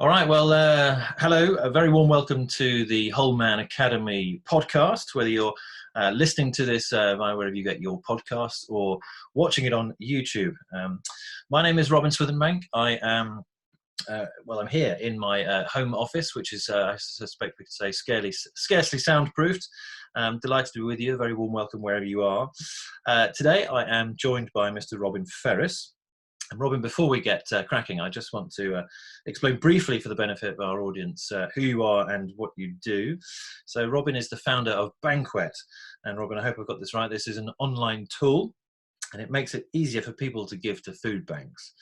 All right, well, hello, a very warm welcome to the Whole Man Academy podcast, whether you're listening to this via wherever you get your podcasts or watching it on YouTube. My name is Robin Swithinbank. I am, I'm here in my home office, which is, I suspect we could say, scarcely soundproofed. Delighted to be with you. A very warm welcome wherever you are. Today, I am joined by Mr. Robin Ferris. And Robin, before we get cracking, I just want to explain briefly for the benefit of our audience who you are and what you do. So Robin is the founder of Banquet. And Robin, I hope I've got this right. This is an online tool and it makes it easier for people to give to food banks.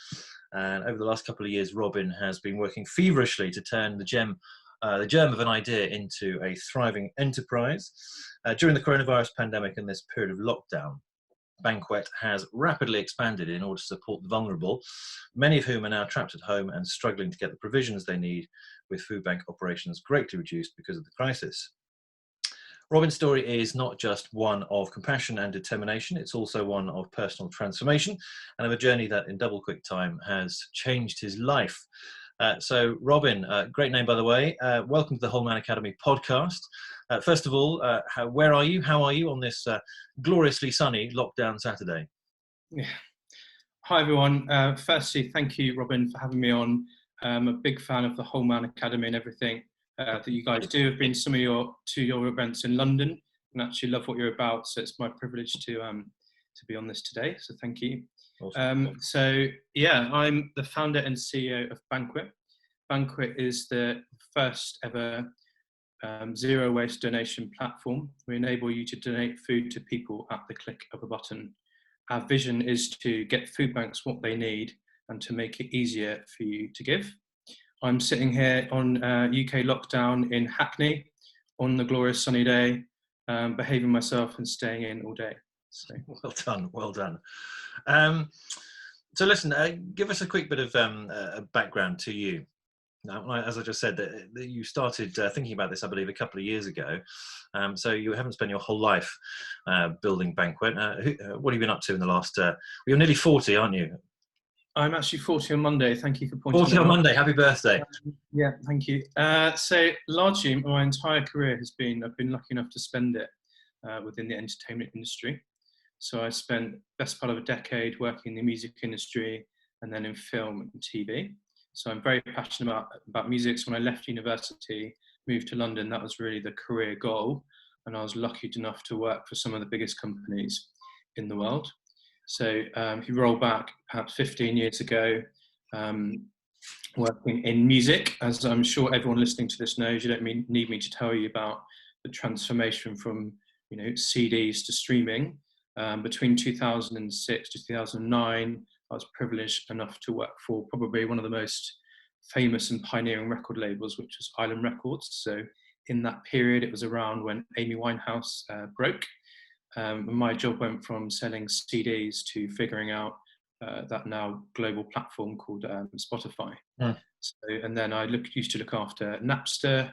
And over the last couple of years, Robin has been working feverishly to turn the germ of an idea into a thriving enterprise. During the coronavirus pandemic and this period of lockdown, Banquet has rapidly expanded in order to support the vulnerable, many of whom are now trapped at home and struggling to get the provisions they need, with food bank operations greatly reduced because of the crisis. Robin's story is not just one of compassion and determination, it's also one of personal transformation and of a journey that in double quick time has changed his life. So Robin, great name by the way, welcome to the Whole Man Academy podcast. First of all, where are you? How are you on this gloriously sunny lockdown Saturday? Yeah. Hi everyone. Firstly, thank you, Robin, for having me on. I'm a big fan of the Whole Man Academy and everything that you guys do. I've been to your events in London and actually love what you're about. So it's my privilege to be on this today. So thank you. Awesome. I'm the founder and CEO of Banquet. Banquet is the first ever zero waste donation platform. We enable you to donate food to people at the click of a button. Our vision is to get food banks what they need and to make it easier for you to give. I'm sitting here on UK lockdown in Hackney on the glorious sunny day, behaving myself and staying in all day. So. Well done. So listen, give us a quick bit of background to you. Now, as I just said, that you started thinking about this, I believe, a couple of years ago. So you haven't spent your whole life building Banquet. What have you been up to in the last... you're nearly 40, aren't you? I'm actually 40 on Monday. Thank you for pointing out. 40 on Monday. Happy birthday. Yeah, thank you. So largely, my entire career has been, I've been lucky enough to spend it within the entertainment industry. So I spent best part of a decade working in the music industry and then in film and TV. So I'm very passionate about music. So when I left university, moved to London, that was really the career goal. And I was lucky enough to work for some of the biggest companies in the world. So if you roll back perhaps 15 years ago, working in music, as I'm sure everyone listening to this knows, you don't need me to tell you about the transformation from CDs to streaming. Between 2006 to 2009, I was privileged enough to work for probably one of the most famous and pioneering record labels, which was Island Records. So in that period, it was around when Amy Winehouse broke. My job went from selling CDs to figuring out that now global platform called Spotify. Yeah. And then I used to look after Napster.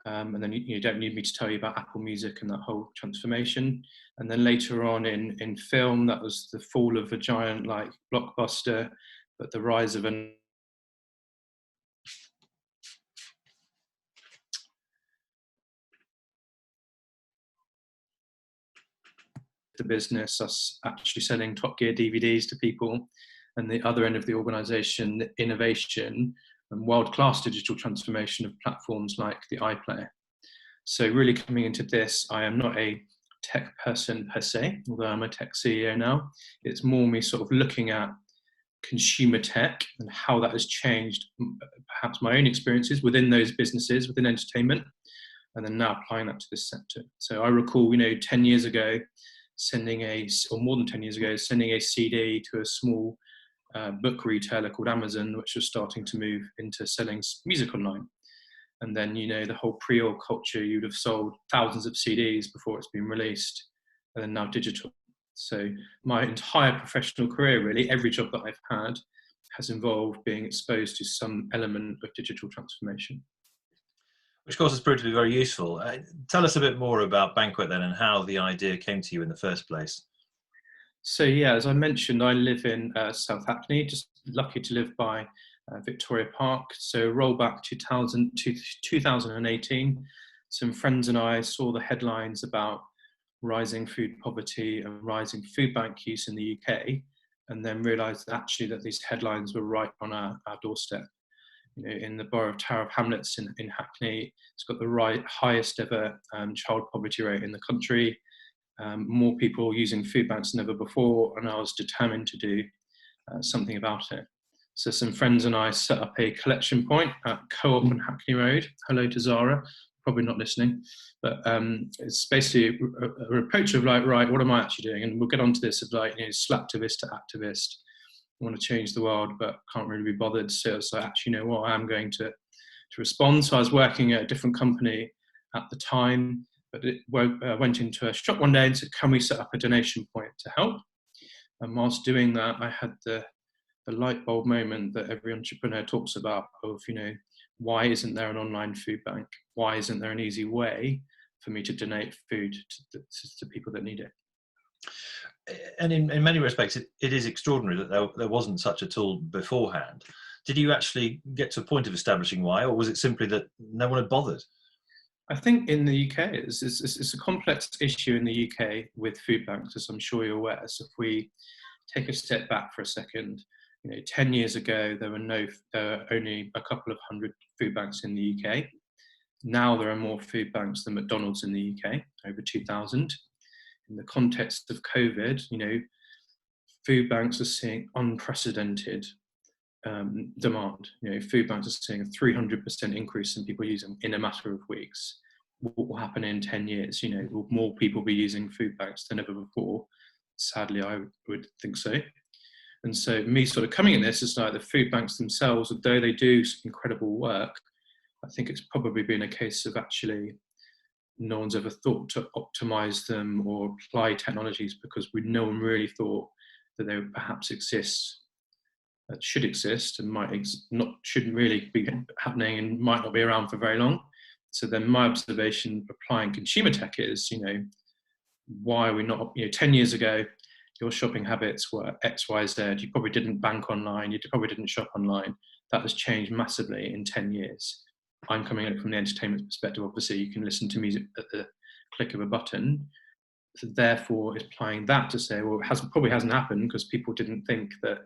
And then you don't need me to tell you about Apple Music and that whole transformation. And then later on in film, that was the fall of a giant like Blockbuster, but the rise of the business, us actually selling Top Gear DVDs to people, and the other end of the organization, the innovation and world-class digital transformation of platforms like the iPlayer. So really coming into this, I am not a tech person per se, although I'm a tech CEO now. It's more me sort of looking at consumer tech and how that has changed perhaps my own experiences within those businesses, within entertainment, and then now applying that to this sector. So I recall, 10 years ago, or more than 10 years ago, sending a CD to a small book retailer called Amazon, which was starting to move into selling music online. And then, the whole pre-order culture, you'd have sold thousands of CDs before it's been released, and then now digital. So my entire professional career, really, every job that I've had has involved being exposed to some element of digital transformation. Which of course has proved to be very useful. Tell us a bit more about Banquet then and how the idea came to you in the first place. So yeah, as I mentioned, I live in South Hackney, just lucky to live by Victoria Park. So roll back to 2018, some friends and I saw the headlines about rising food poverty and rising food bank use in the UK, and then realised actually that these headlines were right on our doorstep. You know, in the borough of Tower of Hamlets in Hackney, it's got the highest ever child poverty rate in the country. More people using food banks than ever before, and I was determined to do something about it. So some friends and I set up a collection point at Co-op on Hackney Road. Hello to Zara, probably not listening, but it's basically a approach of like, right, what am I actually doing? And we'll get onto this of like, you know, slacktivist to activist. I want to change the world, but can't really be bothered. So it's like, actually, you know what, I am going to respond. So I was working at a different company at the time, but it went into a shop one day and said, can we set up a donation point to help? And whilst doing that, I had the light bulb moment that every entrepreneur talks about of, you know, why isn't there an online food bank? Why isn't there an easy way for me to donate food to people that need it? And in many respects, it is extraordinary that there wasn't such a tool beforehand. Did you actually get to a point of establishing why, or was it simply that no one had bothered? I think in the UK, it's a complex issue in the UK with food banks, as I'm sure you're aware. So if we take a step back for a second, you know, 10 years ago, there were only a couple of hundred food banks in the UK. Now there are more food banks than McDonald's in the UK, over 2,000. In the context of COVID, you know, food banks are seeing unprecedented demand. You know, food banks are seeing a 300% increase in people using in a matter of weeks. What will happen in 10 years? You know, will more people be using food banks than ever before? Sadly, I would think so. And so me sort of coming at this is like the food banks themselves, although they do incredible work, I think it's probably been a case of actually no one's ever thought to optimize them or apply technologies because no one really thought that they would perhaps exist, should exist and shouldn't really be happening and might not be around for very long. So then my observation applying consumer tech is, you know, why are we not, you know, 10 years ago, your shopping habits were X, Y, Z. You probably didn't bank online. You probably didn't shop online. That has changed massively in 10 years. I'm coming at it from the entertainment perspective. Obviously, you can listen to music at the click of a button. So therefore, it's applying that to say, well, it probably hasn't happened because people didn't think that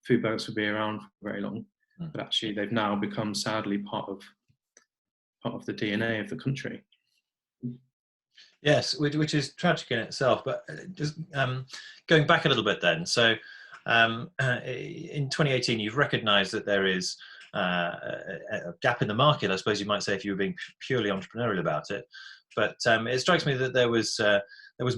food banks would be around for very long. But actually, they've now become, sadly, part of the DNA of the country. Yes, which is tragic in itself. But just going back a little bit then. So in 2018, you've recognised that there is a gap in the market, I suppose you might say, if you were being purely entrepreneurial about it. But it strikes me that there was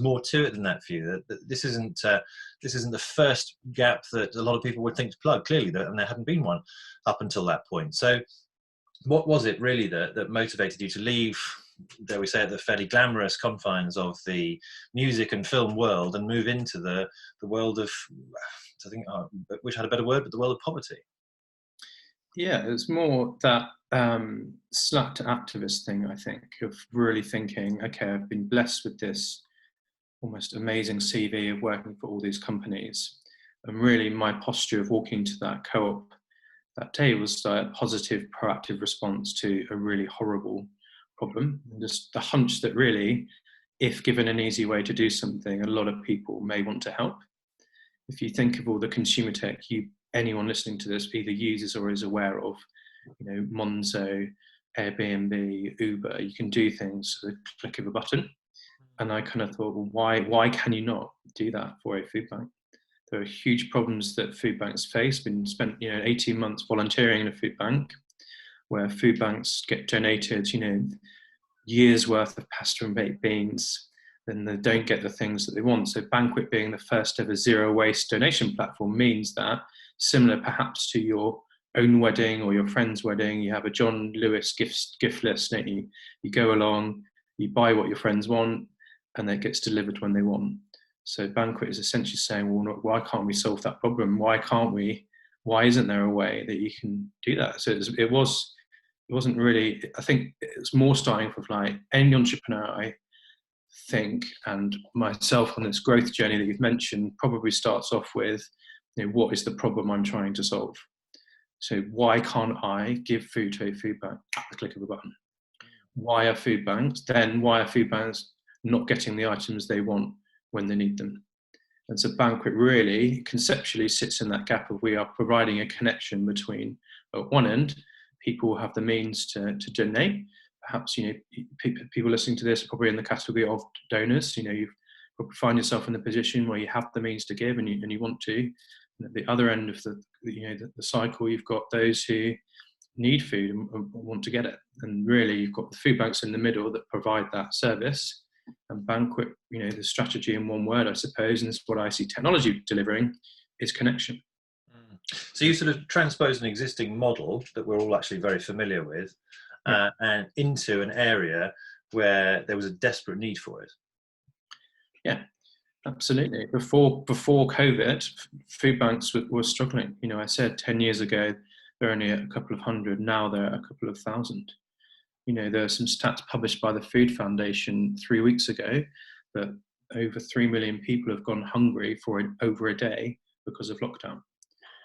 more to it than that for you. That this isn't the first gap that a lot of people would think to plug. Clearly, and there hadn't been one up until that point. So, what was it really that motivated you to leave, dare we say, the fairly glamorous confines of the music and film world and move into the world of, I think, wish I had a better word, but the world of poverty? Yeah, it's more that slack to activist thing, I think, of really thinking, okay, I've been blessed with this almost amazing CV of working for all these companies. And really my posture of walking to that co-op that day was a positive, proactive response to a really horrible problem. And just the hunch that really, if given an easy way to do something, a lot of people may want to help. If you think of all the consumer tech anyone listening to this either uses or is aware of, you know, Monzo, Airbnb, Uber, you can do things with the click of a button. And I kind of thought, well, why can you not do that for a food bank? There are huge problems that food banks face. Been spent, you know, 18 months volunteering in a food bank, where food banks get donated, you know, years worth of pasta and baked beans, then they don't get the things that they want. So Banquet, being the first ever zero waste donation platform, means that, similar perhaps to your own wedding or your friend's wedding, you have a John Lewis gift list, don't you? You go along, you buy what your friends want, and that gets delivered when they want. So Banquet is essentially saying, well, why can't we solve that problem? Why isn't there a way that you can do that? So it wasn't really, I think it's more starting with like any entrepreneur, I think, and myself on this growth journey that you've mentioned, probably starts off with, what is the problem I'm trying to solve? So why can't I give food to a food bank at the click of a button? Why are food banks not getting the items they want when they need them? And so Banquet really conceptually sits in that gap of we are providing a connection between, at one end, people have the means to donate. Perhaps people listening to this are probably in the category of donors. You probably find yourself in the position where you have the means to give and you want to. And at the other end of the cycle, you've got those who need food and want to get it. And really, you've got the food banks in the middle that provide that service. And Banquet, the strategy in one word, I suppose, and this is what I see technology delivering, is connection. So you sort of transposed an existing model that we're all actually very familiar with, and into an area where there was a desperate need for it. Yeah, absolutely. Before COVID, food banks were struggling. I said 10 years ago, they're only a couple of hundred. Now they're a couple of thousand. There are some stats published by the Food Foundation 3 weeks ago that over 3 million people have gone hungry for over a day because of lockdown.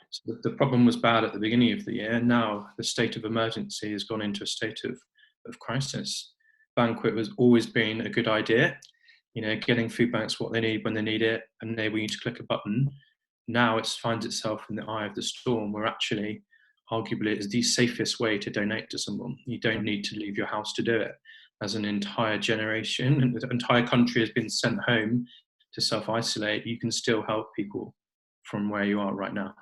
So the problem was bad at the beginning of the year. Now the state of emergency has gone into a state of crisis. Banquet has always been a good idea, getting food banks what they need when they need it, and enable you to click a button. Now it finds itself in the eye of the storm, where actually, arguably, it's the safest way to donate to someone. You don't need to leave your house to do it. As an entire generation, and the entire country has been sent home to self-isolate, you can still help people from where you are right now.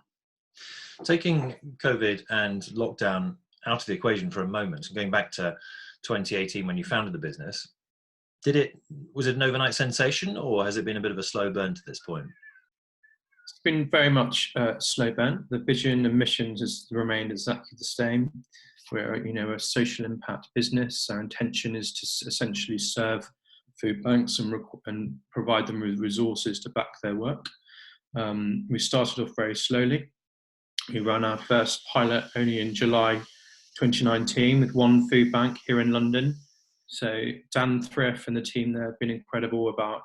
Taking COVID and lockdown out of the equation for a moment, and going back to 2018 when you founded the business, was it an overnight sensation, or has it been a bit of a slow burn to this point? It's been very much a slow burn. The vision and missions has remained exactly the same. We're a social impact business. Our intention is to essentially serve food banks and provide them with resources to back their work. We started off very slowly. We ran our first pilot only in July 2019 with one food bank here in London. So Dan Thrift and the team there have been incredible about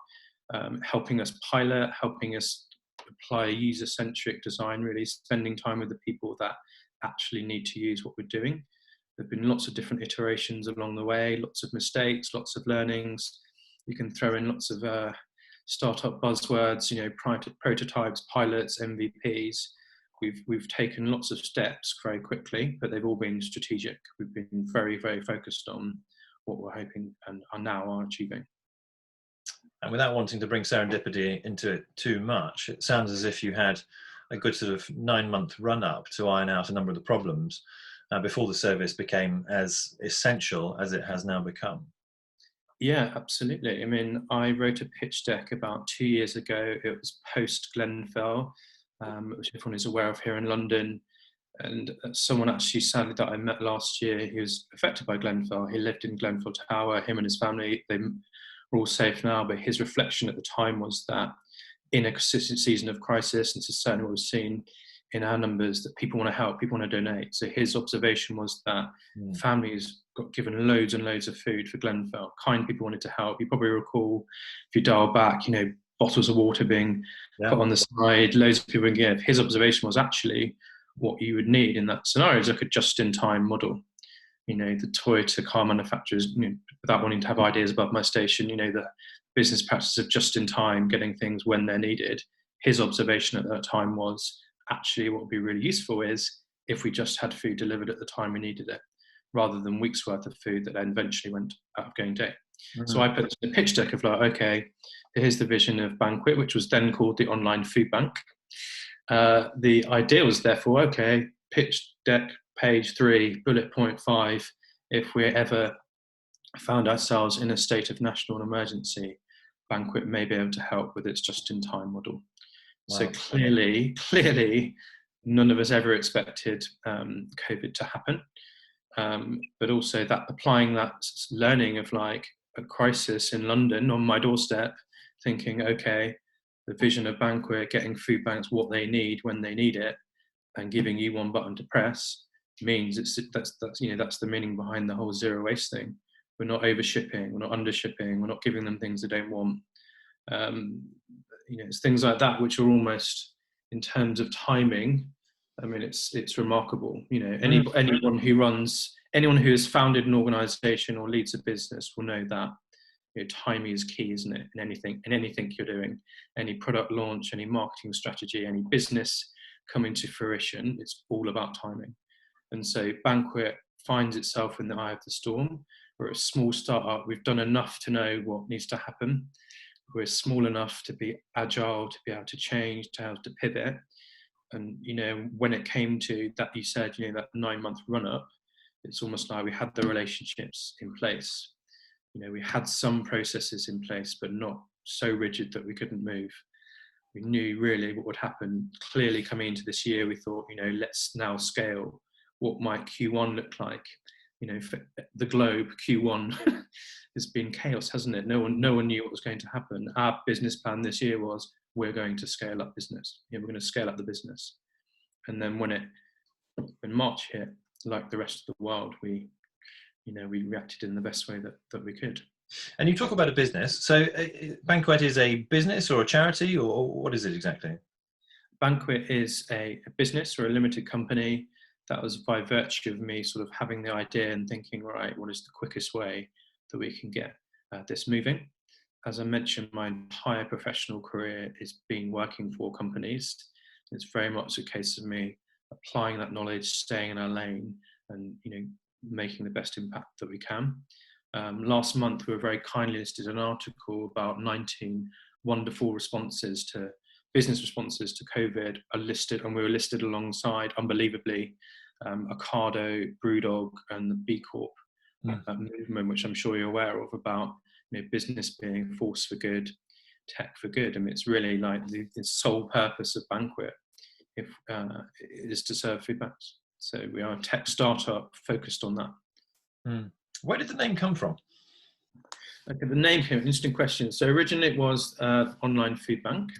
helping us pilot, helping us apply a user-centric design, really spending time with the people that actually need to use what we're doing. There have been lots of different iterations along the way, lots of mistakes, lots of learnings. You can throw in lots of startup buzzwords, prototypes, pilots, MVPs. We've taken lots of steps very quickly, but they've all been strategic. We've been very, very focused on what we're hoping and are achieving. And without wanting to bring serendipity into it too much, it sounds as if you had a good sort of 9-month run-up to iron out a number of the problems before the service became as essential as it has now become. Yeah, absolutely. I wrote a pitch deck about 2 years ago. It was post Glenfell, which everyone is aware of here in London. And someone actually, sadly, that I met last year, he was affected by Glenfell. He lived in Glenfell Tower, him and his family, they were all safe now. But his reflection at the time was that in a consistent season of crisis, and this is certainly what we've seen in our numbers, that people want to help, people want to donate. So his observation was that families got given loads and loads of food for Glenfell. Kind people wanted to help. You probably recall, if you dial back, bottles of water being put on the side, loads of people would give. His observation was actually what you would need in that scenario is like a just-in-time model. The Toyota car manufacturers, without wanting to have ideas above my station, the business practice of just-in-time, getting things when they're needed. His observation at that time was actually what would be really useful is if we just had food delivered at the time we needed it, rather than weeks worth of food that then eventually went out of going date. Mm-hmm. So I put a pitch deck of okay, here's the vision of Banquet, which was then called the Online Food Bank. The idea was therefore, okay, pitch deck, page 3, bullet point 5, if we ever found ourselves in a state of national emergency, Banquet may be able to help with its just-in-time model. Wow. So clearly, none of us ever expected COVID to happen. But also that applying that learning of a crisis in London on my doorstep, thinking, okay, the vision of Banquet, getting food banks what they need when they need it, and giving you one button to press means that's the meaning behind the whole zero waste thing. We're not over shipping, we're not under shipping, we're not giving them things they don't want. It's things like that which are almost in terms of timing, I mean, it's remarkable. You know, Mm. anyone who has founded an organisation or leads a business will know that, you know, timing is key, isn't it? In anything you're doing, any product launch, any marketing strategy, any business coming to fruition, it's all about timing. And so Banquet finds itself in the eye of the storm. We're a small startup. We've done enough to know what needs to happen. We're small enough to be agile, to be able to change, to be able to pivot. And, you know, when it came to that, you said, you know, that 9-month run up, it's almost like we had the relationships in place. You know, we had some processes in place, but not so rigid that we couldn't move. We knew really what would happen. Clearly coming into this year, we thought, you know, let's now scale. What might Q1 look like? You know, for the globe, Q1 has been chaos, hasn't it? No one knew what was going to happen. Our business plan this year was, we're going to scale up business. You know, we're going to scale up the business. And then when March hit, like the rest of the world, we reacted in the best way that we could. And you talk about a business. So Bankuet is a business or a charity, or what is it exactly? Banquet is a business or a limited company. That was by virtue of me sort of having the idea and thinking, right, what is the quickest way that we can get this moving? As I mentioned, my entire professional career has been working for companies. It's very much a case of me applying that knowledge, staying in our lane, and, you know, making the best impact that we can. Last month, we were very kindly listed an article about 19 wonderful business responses to COVID are listed, and we were listed alongside, unbelievably, Ocado, Brewdog, and the B Corp movement, which I'm sure you're aware of, about, you know, business being force for good, tech for good. I mean, it's really like the sole purpose of Banquet is to serve food banks. So we are a tech startup focused on that. Mm. Where did the name come from? Okay, the name came, interesting question. So originally it was online food bank.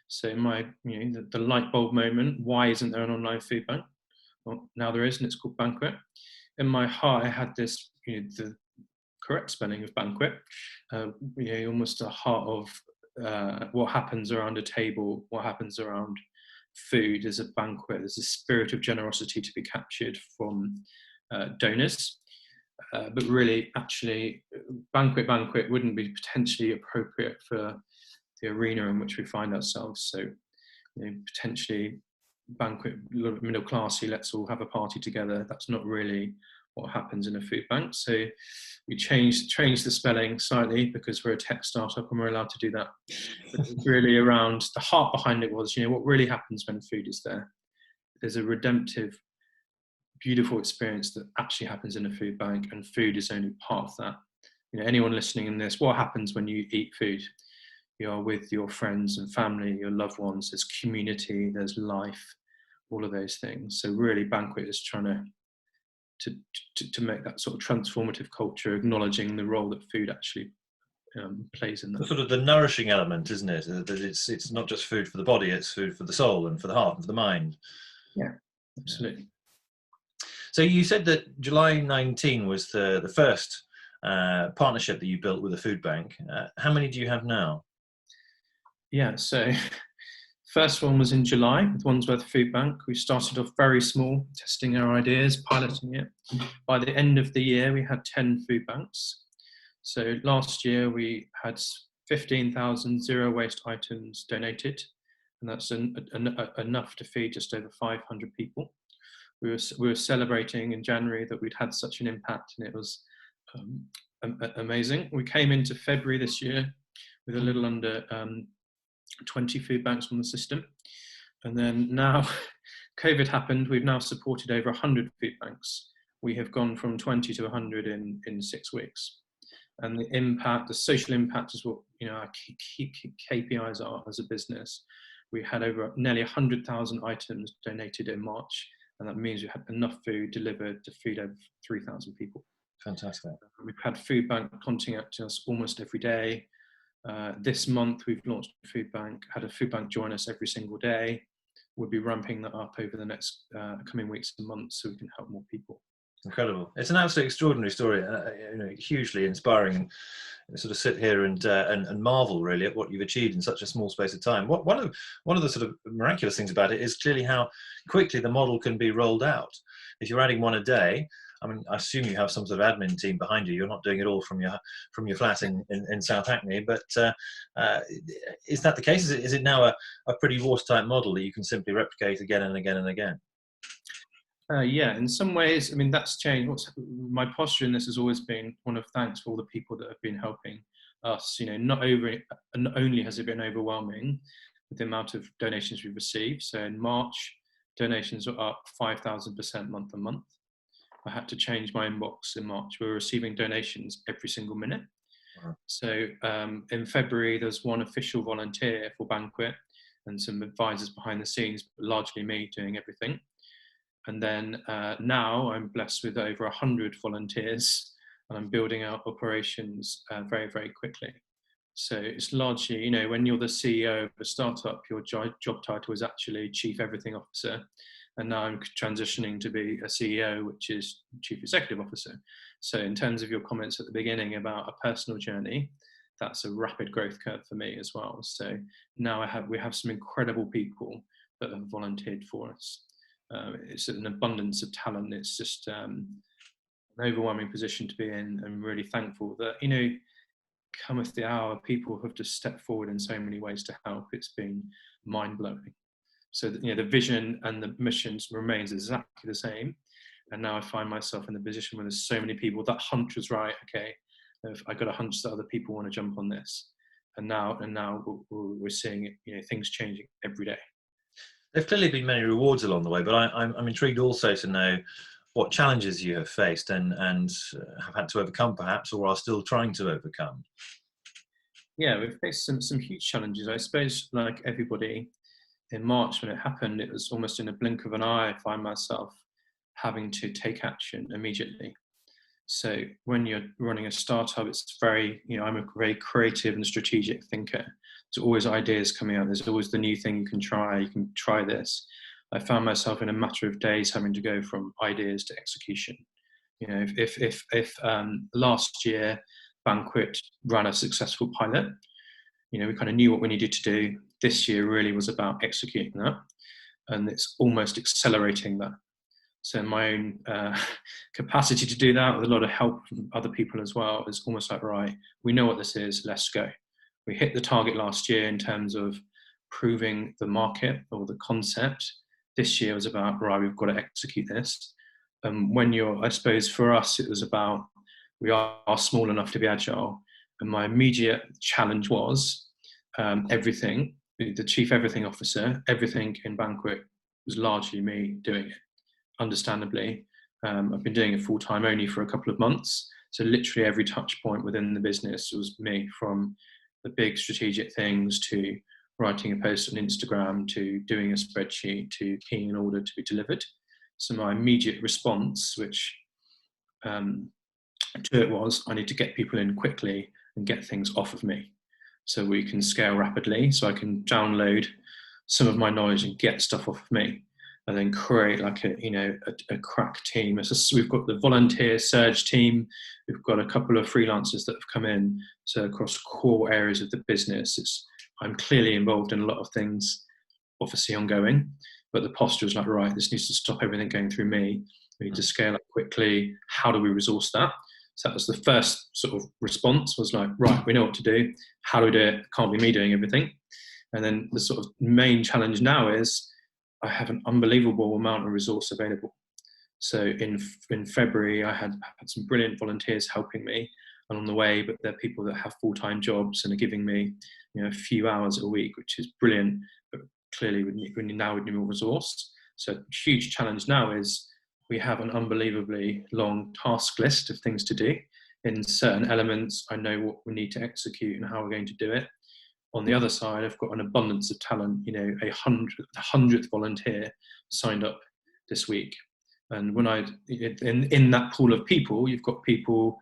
So the light bulb moment, why isn't there an online food bank? Well, now there is, and it's called Banquet. In my heart, I had this, you know, the correct spelling of Banquet, you know, almost the heart of what happens around a table, what happens around food as a banquet. There's a spirit of generosity to be captured from donors. But really, actually, Banquet wouldn't be potentially appropriate for the arena in which we find ourselves. So, you know, potentially Banquet, a little bit middle classy, let's all have a party together. That's not really what happens in a food bank. So we changed the spelling slightly because we're a tech startup and we're allowed to do that. But it's really around the heart behind it was, you know, what really happens when food is there. There's a redemptive, beautiful experience that actually happens in a food bank, and food is only part of that. You know, anyone listening in this, what happens when you eat food? You are with your friends and family, your loved ones. There's community, there's life, all of those things. So really, Banquet is trying to make that sort of transformative culture, acknowledging the role that food actually plays in that. Sort of the nourishing element, isn't it? That it's not just food for the body; it's food for the soul and for the heart and for the mind. Yeah, absolutely. So you said that July 19 was the first partnership that you built with a food bank. How many do you have now? Yeah, so first one was in July with Wandsworth Food Bank. We started off very small, testing our ideas, piloting it. By the end of the year, we had 10 food banks. So last year we had 15,000 zero waste items donated, and that's enough to feed just over 500 people. We were celebrating in January that we'd had such an impact, and it was amazing. We came into February this year with a little under 20 food banks on the system. And then now COVID happened, we've now supported over 100 food banks. We have gone from 20 to 100 in 6 weeks. And the impact, the social impact is what, you know, our key KPIs are as a business. We had over nearly 100,000 items donated in March. And that means we had enough food delivered to feed over 3,000 people. Fantastic. We've had food bank contacting us almost every day. This month we've launched a food bank, had a food bank join us every single day. We'll be ramping that up over the next coming weeks and months so we can help more people. Incredible. It's an absolutely extraordinary story, hugely inspiring. And sort of sit here and marvel really at what you've achieved in such a small space of time. One of the sort of miraculous things about it is clearly how quickly the model can be rolled out. If you're adding one a day, I mean, I assume you have some sort of admin team behind you. You're not doing it all from your flat in South Hackney, but is that the case? Is it now a pretty watertight model that you can simply replicate again and again and again? Yeah, in some ways, I mean, that's changed. My posture in this has always been one of thanks for all the people that have been helping us. Not only has it been overwhelming with the amount of donations we've received. So in March, donations were up 5,000% month on month. I had to change my inbox in March. We were receiving donations every single minute. Wow. So in February, there's one official volunteer for Banquet and some advisors behind the scenes, but largely me doing everything. And then now I'm blessed with over 100 volunteers, and I'm building out operations very, very quickly. So it's largely, when you're the CEO of a startup, your job title is actually Chief Everything Officer. And now I'm transitioning to be a CEO, which is Chief Executive Officer. So in terms of your comments at the beginning about a personal journey, that's a rapid growth curve for me as well. So now we have some incredible people that have volunteered for us. It's an abundance of talent. It's just an overwhelming position to be in. I'm really thankful that, cometh the hour, people have just stepped forward in so many ways to help. It's been mind-blowing. So the vision and the missions remains exactly the same. And now I find myself in the position where there's so many people. That hunch was right. Okay, I got a hunch that other people want to jump on this. And now we're seeing things changing every day. There've clearly been many rewards along the way, but I'm intrigued also to know what challenges you have faced and have had to overcome, perhaps, or are still trying to overcome. Yeah, we've faced some huge challenges. I suppose, like everybody, in March when it happened, it was almost in a blink of an eye. I find myself having to take action immediately. So when you're running a startup, it's very, I'm a very creative and strategic thinker. There's always ideas coming out. There's always the new thing you can try. You can try this. I found myself in a matter of days having to go from ideas to execution. If last year Banquet ran a successful pilot, we kind of knew what we needed to do. This year really was about executing that, and it's almost accelerating that. So my own capacity to do that with a lot of help from other people as well is almost like, right, we know what this is, let's go. We hit the target last year in terms of proving the market or the concept. This year was about, right, we've got to execute this. I suppose for us, it was about, we are small enough to be agile. And my immediate challenge was everything, the Chief Everything Officer, everything in Banquet was largely me doing it. Understandably, I've been doing it full time only for a couple of months. So literally every touch point within the business was me, from the big strategic things to writing a post on Instagram to doing a spreadsheet to keying an order to be delivered. So my immediate response, which to it was, I need to get people in quickly and get things off of me so we can scale rapidly, so I can download some of my knowledge and get stuff off of me, and then create like a crack team. We've got the volunteer surge team. We've got a couple of freelancers that have come in. So across core areas of the business, I'm clearly involved in a lot of things, obviously ongoing, but the posture is like, right, this needs to stop everything going through me. We need to scale up quickly. How do we resource that? So that was the first sort of response, was like, right, we know what to do. How do we do it? Can't be me doing everything. And then the sort of main challenge now is I have an unbelievable amount of resource available. So in February, I had some brilliant volunteers helping me along the way, but they're people that have full-time jobs and are giving me a few hours a week, which is brilliant, but clearly we now need more resource. So huge challenge now is we have an unbelievably long task list of things to do. In certain elements, I know what we need to execute and how we're going to do it. On the other side, I've got an abundance of talent. The 100th volunteer signed up this week. And when in that pool of people, you've got people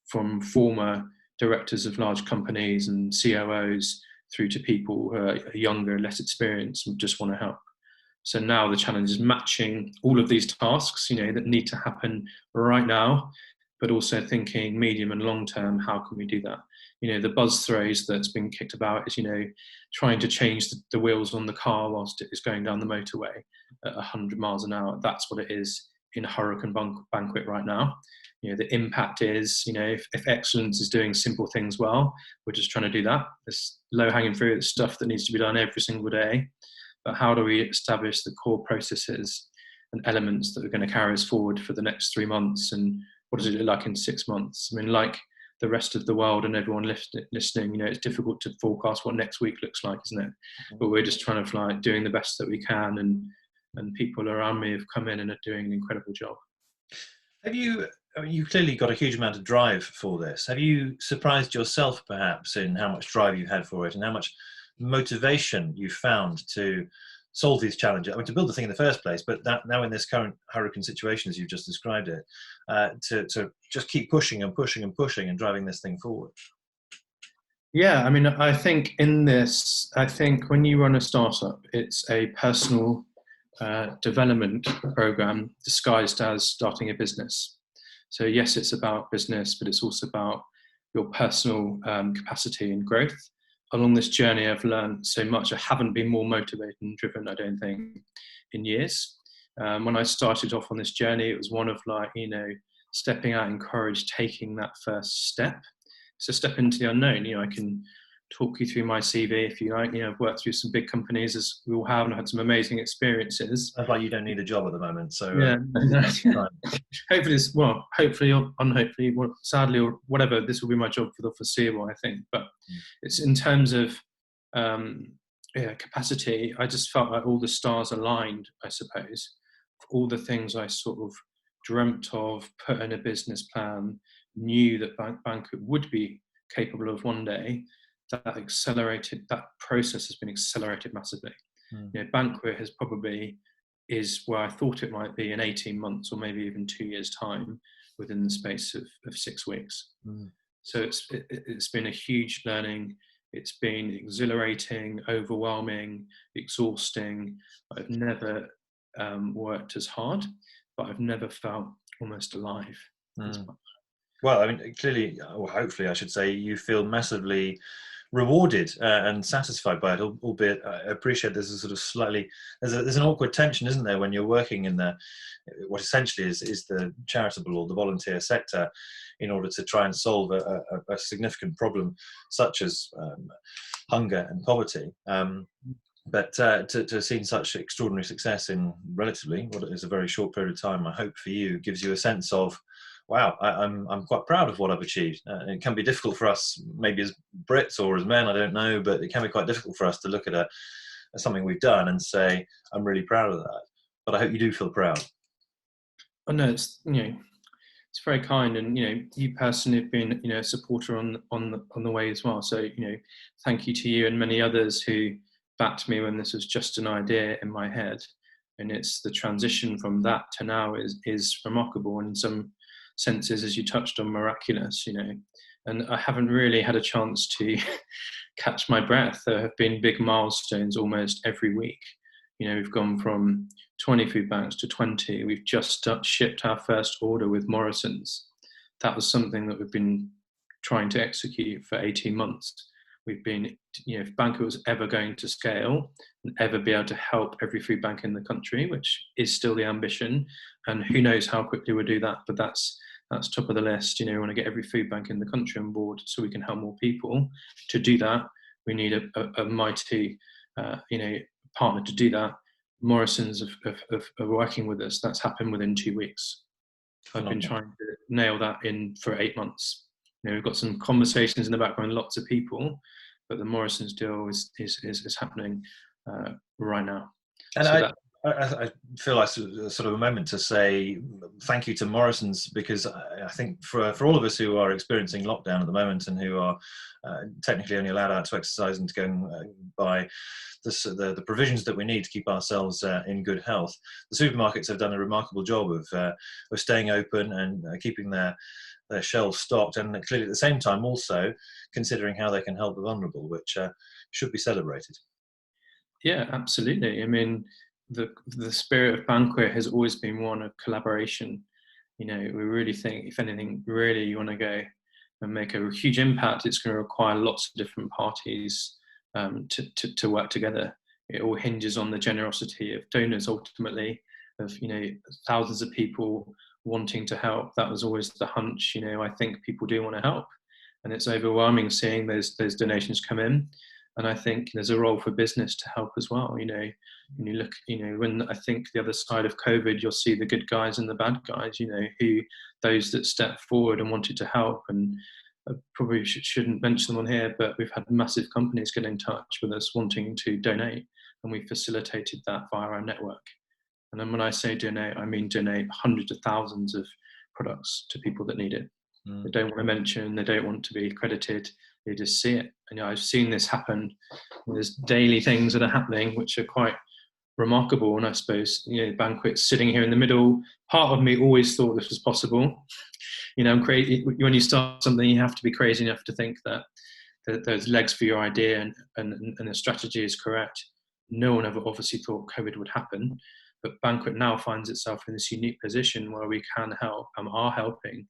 from former directors of large companies and COOs through to people who are younger, less experienced, and just want to help. So now the challenge is matching all of these tasks, that need to happen right now, but also thinking medium and long term, how can we do that? The buzz phrase that's been kicked about is, trying to change the wheels on the car whilst it is going down the motorway at 100 miles an hour. That's what it is in Hurricane Banquet right now. The impact is, if excellence is doing simple things well, we're just trying to do that. There's low-hanging fruit, stuff that needs to be done every single day. But how do we establish the core processes and elements that are going to carry us forward for the next 3 months? And what does it look like in 6 months? I mean, like the rest of the world and everyone listening, it's difficult to forecast what next week looks like, isn't it? But we're just trying to doing the best that we can, and people around me have come in and are doing an incredible job. You've clearly got a huge amount of drive for this. Have you surprised yourself perhaps in how much drive you had for it and how much motivation you found to solve these challenges? I mean, to build the thing in the first place, but now in this current hurricane situation, as you've just described it, to just keep pushing and pushing and pushing and driving this thing forward. Yeah, I mean, I think when you run a startup, it's a personal development program disguised as starting a business. So yes, it's about business, but it's also about your personal capacity and growth. Along this journey, I've learned so much. I haven't been more motivated and driven, I don't think, in years. When I started off on this journey, it was one of stepping out in courage, taking that first step. So step into the unknown. I can talk you through my CV if you like. I've worked through some big companies, as we all have, and I've had some amazing experiences. Sounds like you don't need a job at the moment, so yeah. Hopefully or unhopefully, sadly or whatever, this will be my job for the foreseeable, I think. But it's in terms of capacity. I just felt like all the stars aligned, I suppose, for all the things I sort of dreamt of, put in a business plan, knew that Bankuet would be capable of one day. That process has been accelerated massively. Banquet is where I thought it might be in 18 months or maybe even 2 years' time within the space of 6 weeks. So it's been a huge learning. It's been exhilarating, overwhelming, exhausting. I've never worked as hard, but I've never felt almost alive as much. Well, I mean, clearly, or hopefully I should say, you feel massively rewarded and satisfied by it, albeit I appreciate there's a sort of there's an awkward tension, isn't there, when you're working in what essentially is the charitable or the volunteer sector in order to try and solve a significant problem such as hunger and poverty. But to have seen such extraordinary success in relatively what is a very short period of time, I hope for you, gives you a sense of, wow, I'm quite proud of what I've achieved. It can be difficult for us, maybe as Brits or as men, I don't know, but it can be quite difficult for us to look at something we've done and say, I'm really proud of that. But I hope you do feel proud. Oh no, it's very kind, and you personally have been a supporter on the way as well. So thank you to you and many others who backed me when this was just an idea in my head. And it's the transition from that to now is remarkable, and in some senses, as you touched on, miraculous, and I haven't really had a chance to catch my breath. There have been big milestones almost every week. We've gone from 20 food banks to 20. We've just shipped our first order with Morrison's. That was something that we've been trying to execute for 18 months. We've been, if Bankuet was ever going to scale and ever be able to help every food bank in the country, which is still the ambition, and who knows how quickly we'll do that, but that's top of the list. We want to get every food bank in the country on board so we can help more people. To do that, we need a mighty, partner to do that. Morrison's are working with us. That's happened within 2 weeks. I've been trying to nail that in for 8 months. We've got some conversations in the background, lots of people, but the Morrison's deal is happening right now. And so I feel like sort of a moment to say thank you to Morrison's, because I think for all of us who are experiencing lockdown at the moment and who are technically only allowed out to exercise and to go and buy the provisions that we need to keep ourselves in good health, the supermarkets have done a remarkable job of staying open and keeping their shelves stocked, and clearly at the same time also considering how they can help the vulnerable, which should be celebrated. Yeah, absolutely. I mean, the spirit of Banquet has always been one of collaboration. You know, we really think, if anything, really you want to go and make a huge impact, it's going to require lots of different parties to work together. It all hinges on the generosity of donors ultimately, of, you know, thousands of people wanting to help. That was always the hunch. You know, I think people do want to help, and it's overwhelming seeing those donations come in. And I think there's a role for business to help as well. You know, when you look, you know, when I think the other side of COVID, you'll see the good guys and the bad guys. You know, those that stepped forward and wanted to help. And I probably shouldn't mention them on here, but we've had massive companies get in touch with us wanting to donate, and we facilitated that via our network. And then when I say donate, I mean donate hundreds of thousands of products to people that need it. They don't want to mention, they don't want to be credited, they just see it. And, you know, I've seen this happen. There's daily things that are happening which are quite remarkable. And I suppose, you know, Banquet's sitting here in the middle. Part of me always thought this was possible. You know, when you start something, you have to be crazy enough to think that there's legs for your idea and the strategy is correct. No one ever obviously thought COVID would happen. But Banquet now finds itself in this unique position where we can help and are helping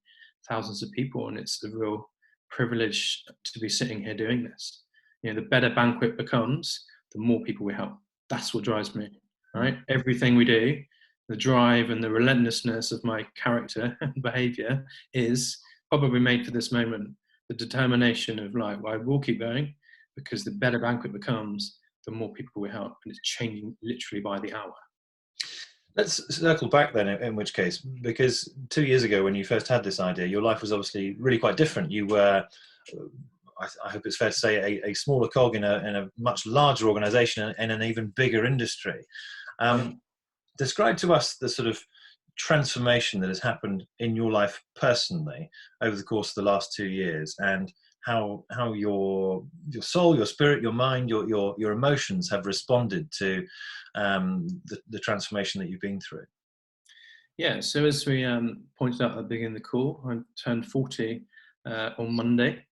thousands of people, and it's a real privilege to be sitting here doing this. You know, the better Banquet becomes, the more people we help. That's what drives me, right? Everything we do, the drive and the relentlessness of my character and behavior is probably made for this moment. The determination of like, well, I will keep going, because the better Banquet becomes, the more people we help, and it's changing literally by the hour. Let's circle back then, in which case, because 2 years ago when you first had this idea, your life was obviously really quite different. You were, I hope it's fair to say, a smaller cog in a much larger organisation and an even bigger industry. Describe to us the sort of transformation that has happened in your life personally over the course of the last 2 years, and how your soul, your spirit, your mind, your emotions have responded to the transformation that you've been through. Yeah, so as we pointed out at the beginning of the call, I turned 40 on Monday.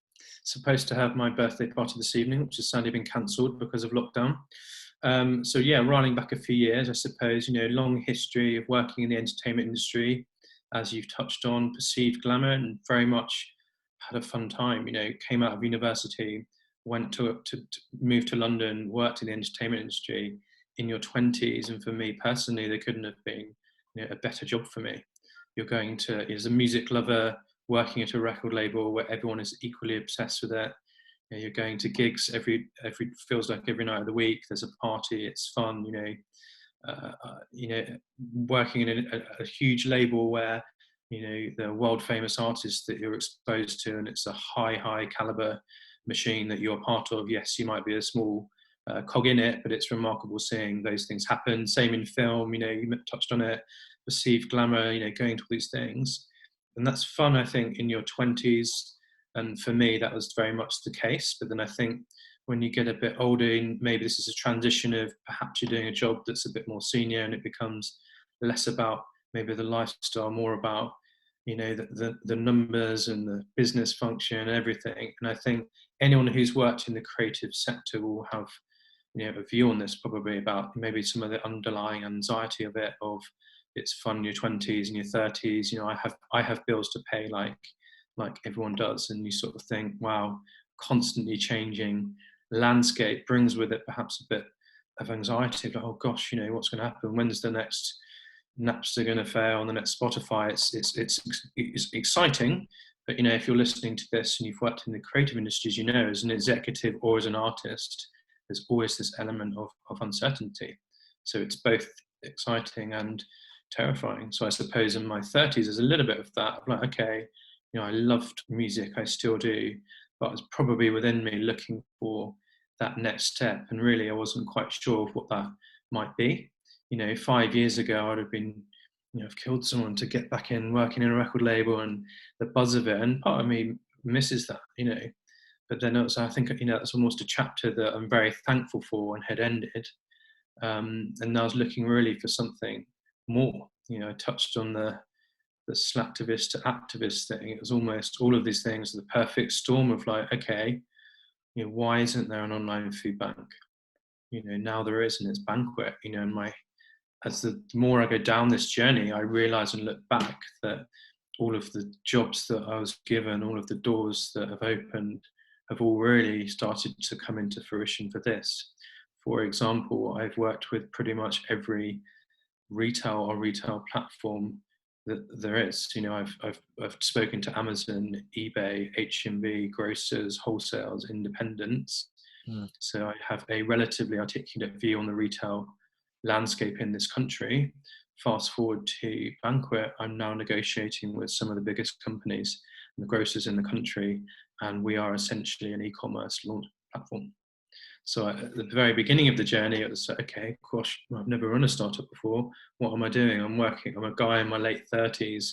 Supposed to have my birthday party this evening, which has sadly been cancelled because of lockdown. So yeah, rolling back a few years, I suppose, you know, long history of working in the entertainment industry, as you've touched on, perceived glamour, and very much had a fun time. You know, came out of university, went to move to London, worked in the entertainment industry in your 20s, and for me personally, there couldn't have been, you know, a better job for me. You're going to, as a music lover, working at a record label where everyone is equally obsessed with it. You know, you're going to gigs feels like every night of the week. There's a party, it's fun. You know, working in a huge label where, you know, the world famous artists that you're exposed to, and it's a high caliber machine that you're part of. Yes, you might be a small cog in it, but it's remarkable seeing those things happen. Same in film, you know, you touched on it, perceived glamour, you know, going to all these things. And that's fun, I think, in your 20s. And for me, that was very much the case. But then I think when you get a bit older, maybe this is a transition of perhaps you're doing a job that's a bit more senior, and it becomes less about maybe the lifestyle, more about, you know, the numbers and the business function and everything. And I think anyone who's worked in the creative sector will have, you know, a view on this, probably about maybe some of the underlying anxiety of it, of it's fun in your 20s and your 30s. You know, I have bills to pay like everyone does, and you sort of think, wow, constantly changing landscape brings with it perhaps a bit of anxiety, like, oh gosh, you know, what's going to happen? When's the next Napster going to fail, and the next Spotify? It's exciting, but, you know, if you're listening to this and you've worked in the creative industries, you know, as an executive or as an artist, there's always this element of uncertainty. So it's both exciting and terrifying. So I suppose in my 30s, there's a little bit of that. I'm like, okay, you know, I loved music, I still do, but it's probably within me looking for that next step. And really, I wasn't quite sure of what that might be. You know, 5 years ago, I'd have been, you know, I've killed someone to get back in working in a record label and the buzz of it. And part of me misses that, you know. But then also, I think, you know, that's almost a chapter that I'm very thankful for and had ended. And I was looking really for something more. You know, I touched on the slacktivist to activist thing. It was almost all of these things, the perfect storm of like, okay, you know, why isn't there an online food bank? You know, now there is, and it's Banquet. You know, and my as the more I go down this journey, I realise and look back that all of the jobs that I was given, all of the doors that have opened, have all really started to come into fruition for this. For example, I've worked with pretty much every retail or retail platform that there is. You know, I've spoken to Amazon, eBay, HMV, grocers, wholesales, independents. So I have a relatively articulate view on the retail landscape in this country. Fast forward to Banquet, I'm now negotiating with some of the biggest companies and the grocers in the country, and we are essentially an e-commerce launch platform. So at the very beginning of the journey, it was okay, gosh, I've never run a startup before. What am I doing? I'm a guy in my late 30s.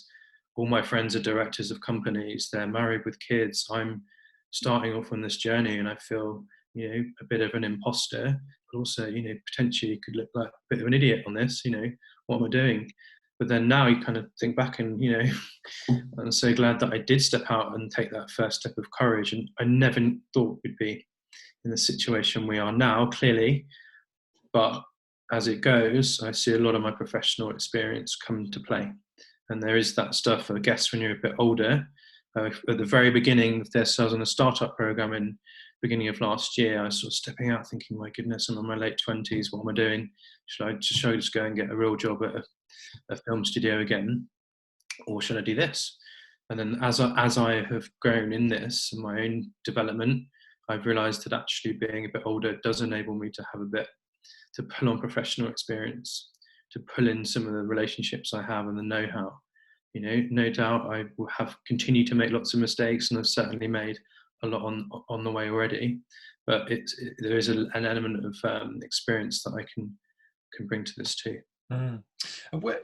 All my friends are directors of companies. They're married with kids. I'm starting off on this journey, and I feel, you know, a bit of an imposter, but also, you know, potentially could look like a bit of an idiot on this. You know, what am I doing? But then now you kind of think back and, you know, I'm so glad that I did step out and take that first step of courage. And I never thought we'd be in the situation we are now, clearly. But as it goes, I see a lot of my professional experience come to play. And there is that stuff, I guess, when you're a bit older. At the very beginning of this, I was on a startup program in beginning of last year. I was sort of stepping out thinking, my goodness, I'm in my late 20s. What am I doing? Should I just go and get a real job at a film studio again? Or should I do this? And then as I have grown in this, in my own development, I've realised that actually being a bit older does enable me to have a bit, to pull on professional experience, to pull in some of the relationships I have and the know-how. You know, no doubt I will have continued to make lots of mistakes, and I've certainly made a lot on the way already. But there is an element of experience that I can bring to this too.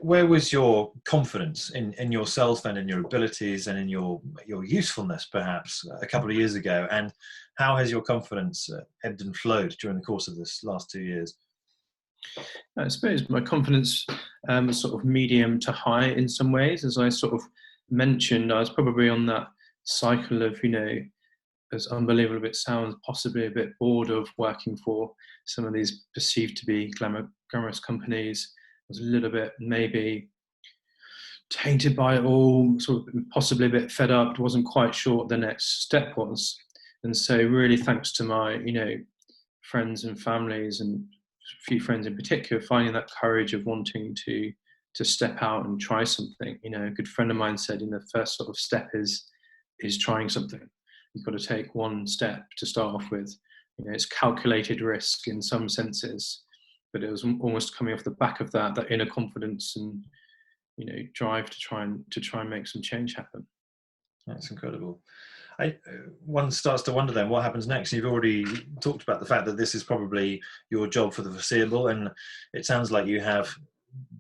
Where was your confidence in yourself and in your abilities and in your usefulness, perhaps, a couple of years ago? And how has your confidence ebbed and flowed during the course of this last 2 years? I suppose my confidence was sort of medium to high in some ways. As I sort of mentioned, I was probably on that cycle of, you know, as unbelievable as it sounds, possibly a bit bored of working for some of these perceived to be glamorous companies. I was a little bit maybe tainted by it all, sort of possibly a bit fed up, wasn't quite sure what the next step was. And so really thanks to my, you know, friends and families, and a few friends in particular, finding that courage of wanting to step out and try something. You know, a good friend of mine said, the first sort of step is trying something. You've got to take one step to start off with. You know, it's calculated risk in some senses, but it was almost coming off the back of that inner confidence and, you know, drive to try and make some change happen. That's incredible. One starts to wonder then what happens next. You've already talked about the fact that this is probably your job for the foreseeable, and it sounds like you have,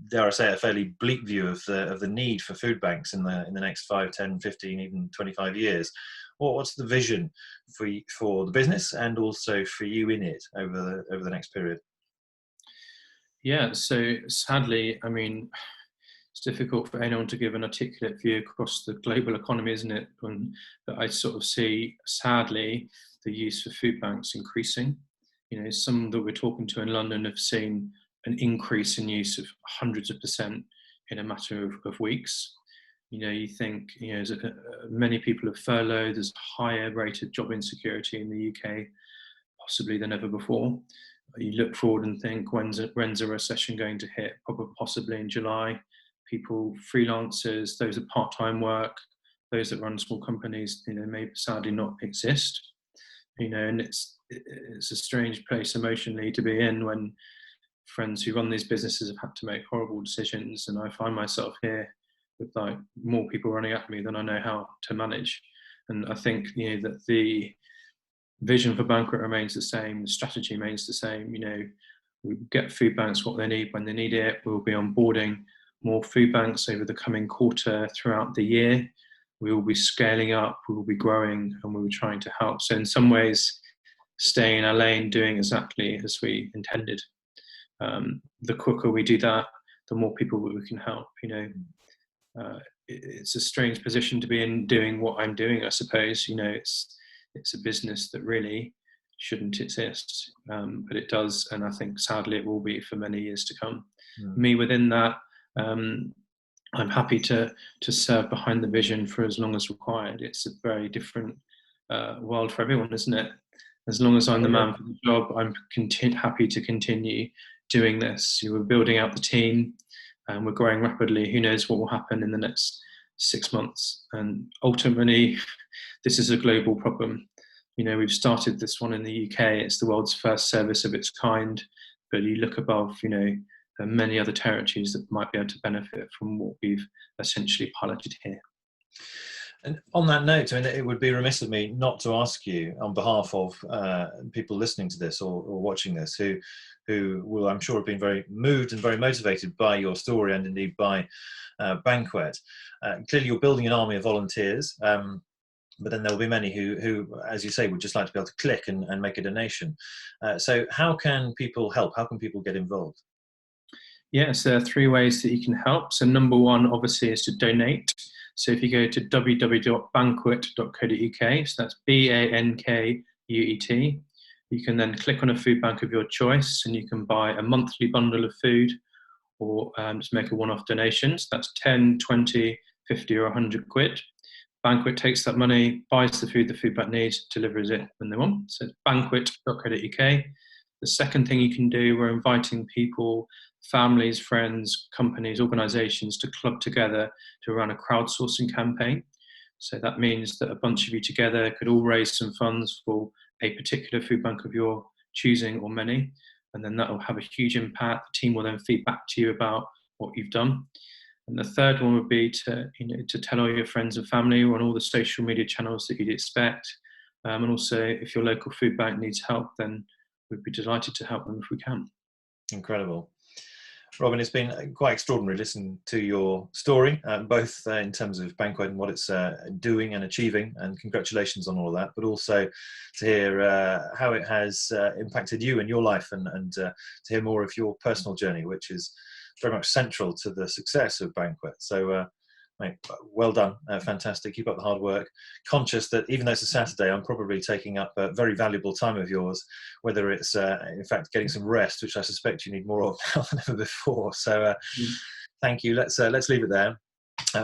dare I say, a fairly bleak view of the need for food banks in the next 5, 10, 15, even 25 years. What's the vision for the business and also for you in it over the next period? Yeah, so sadly, I mean, it's difficult for anyone to give an articulate view across the global economy, isn't it? But I sort of see, sadly, the use for food banks increasing. You know, some that we're talking to in London have seen an increase in use of hundreds of % in a matter of weeks. You know, you think, you know, many people are furloughed, there's a higher rate of job insecurity in the UK, possibly than ever before. You look forward and think, when's a recession going to hit? Possibly in July. People, freelancers, those that part-time work, those that run small companies, you know, may sadly not exist. You know, and it's a strange place emotionally to be in when friends who run these businesses have had to make horrible decisions, and I find myself here with like more people running at me than I know how to manage. And I think, you know, that the vision for Banquet remains the same, the strategy remains the same. You know, we get food banks what they need when they need it. We'll be onboarding more food banks over the coming quarter throughout the year. We will be scaling up, we will be growing, and we will be trying to help. So in some ways, staying in our lane, doing exactly as we intended. The quicker we do that, the more people we can help. You know, it's a strange position to be in, doing what I'm doing, I suppose. You know, it's a business that really shouldn't exist, but it does, and I think sadly it will be for many years to come. Mm. Me within that, I'm happy to serve behind the vision for as long as required. It's a very different world for everyone, isn't it? As long as I'm the man for the job, I'm happy to continue doing this. We're building out the team, and we're growing rapidly. Who knows what will happen in the next 6 months? And ultimately, this is a global problem. We've started this one in the UK. It's the world's first service of its kind. But you look above, many other territories that might be able to benefit from what we've essentially piloted here. And on that note, I mean, it would be remiss of me not to ask you, on behalf of people listening to this or watching this, who will, I'm sure, have been very moved and very motivated by your story and indeed by Banquet. Clearly, you're building an army of volunteers. But then there will be many who, as you say, would just like to be able to click and make a donation. So how can people help? How can people get involved? Yes, there are 3 ways that you can help. So number 1, obviously, is to donate. So if you go to www.bankuet.co.uk, so that's BANKUET, you can then click on a food bank of your choice, and you can buy a monthly bundle of food, or just make a one-off donation. So that's 10, 20, 50 or 100 quid. Banquet takes that money, buys the food bank needs, delivers it when they want. So it's bankuet.co.uk. The second thing you can do, we're inviting people, families, friends, companies, organisations to club together to run a crowdsourcing campaign. So that means that a bunch of you together could all raise some funds for a particular food bank of your choosing, or many, and then that will have a huge impact. The team will then feed back to you about what you've done. And the third one would be to tell all your friends and family on all the social media channels that you'd expect. And also, if your local food bank needs help, then we'd be delighted to help them if we can. Incredible. Robin, it's been quite extraordinary listening to your story, both in terms of Banquet and what it's doing and achieving, and congratulations on all of that, but also to hear how it has impacted you in your life, and to hear more of your personal journey, which is very much central to the success of Banquet. So, mate, well done. Fantastic. Keep up the hard work. Conscious that even though it's a Saturday, I'm probably taking up a very valuable time of yours, whether it's, in fact, getting some rest, which I suspect you need more of now than ever before. So thank you. Let's leave it there.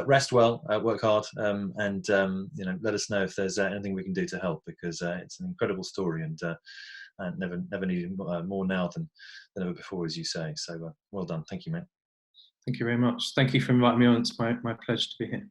Rest well, work hard, and let us know if there's anything we can do to help, because it's an incredible story, and never needed more now than ever before, as you say. So well done. Thank you, mate. Thank you very much. Thank you for inviting me on. It's my pleasure to be here.